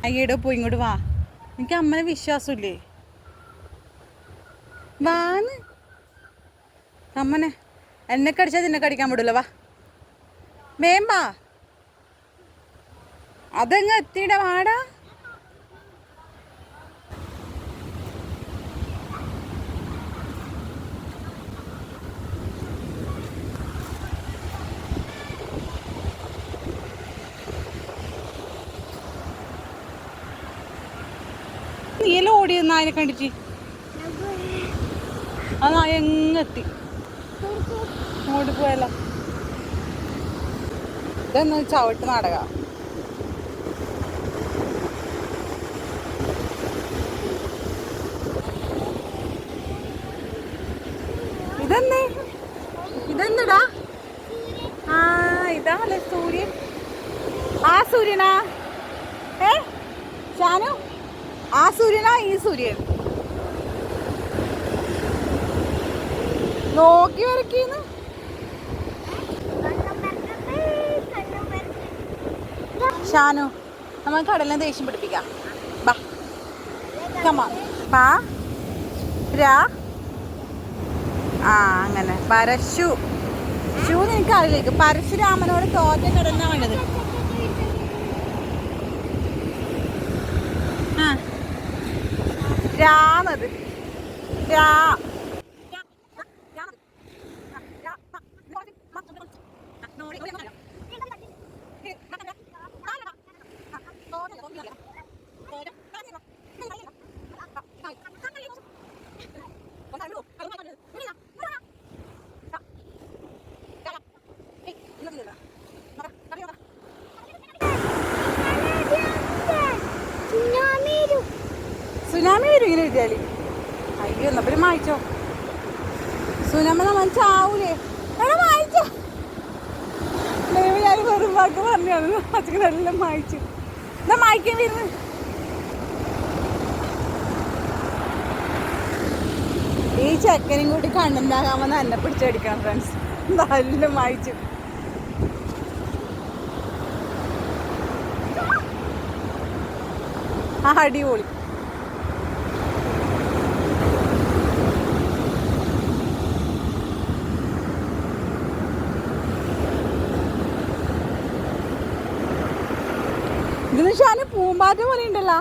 അയ്യടോ പോയി ഇങ്ങോട്ട് വാ. എനിക്ക് അമ്മനെ വിശ്വാസമില്ലേ? വാന്ന് അമ്മനെ. എന്നെ കടിച്ചാൽ നിന്നെ കടിക്കാൻ വിടില്ല. വാ വേമ്പാ. അതങ്ങ് എത്തിയിട വാടാ. നീല ഓടി നായനെ കണ്ടിട്ട് ആ നായ എങ്ങെത്തി അങ്ങോട്ട് പോയല്ലോ. ഇതൊന്ന് ചവിട്ട് നാടക. ഇതെന്നേ ഇതെന്നടാ? ആ ഇതാണല്ലേ സൂര്യൻ. ആ സൂര്യനാ? ഷാനു ആ സൂര്യനാ ഈ സൂര്യൻ? നോക്കി വരയ്ക്കുന്നു. ഷാനു നമ്മൾ കടലിനെ ദേഷ്യം പിടിപ്പിക്കാം. ബാ കമാ പാ രാ. ആ അങ്ങനെ പരശു ഷൂ നിനക്ക് അറിയില്ലേക്ക്. പരശുരാമനോട് തോറ്റ കടലിനാ വേണ്ടത്. ആ രാന്നത് രാ. സുനാമി വരും ഇങ്ങനെ എഴുതിയാല്. അയ്യോ എന്നാ പിന്നെ വായിച്ചോ. സുനാമി നമ്മൾ ചാവൂലേ? വായിച്ചോ. ഞാൻ വെറും വാക്ക് പറഞ്ഞാണ്. എല്ലാം വായിച്ചു. എന്നാ വായിക്കാൻ വരുന്നു. ഈ ചെക്കനും കൂടി കണ്ണുണ്ടാകാമെന്ന് എന്നെ പിടിച്ചടിക്കണം ഫ്രണ്ട്സ്. എല്ലാം വായിച്ചു. ആ അടിപൊളി. ഇതിന് ഷാന് പൂമ്പാറ്റ പോലെ ഉണ്ടല്ലോ.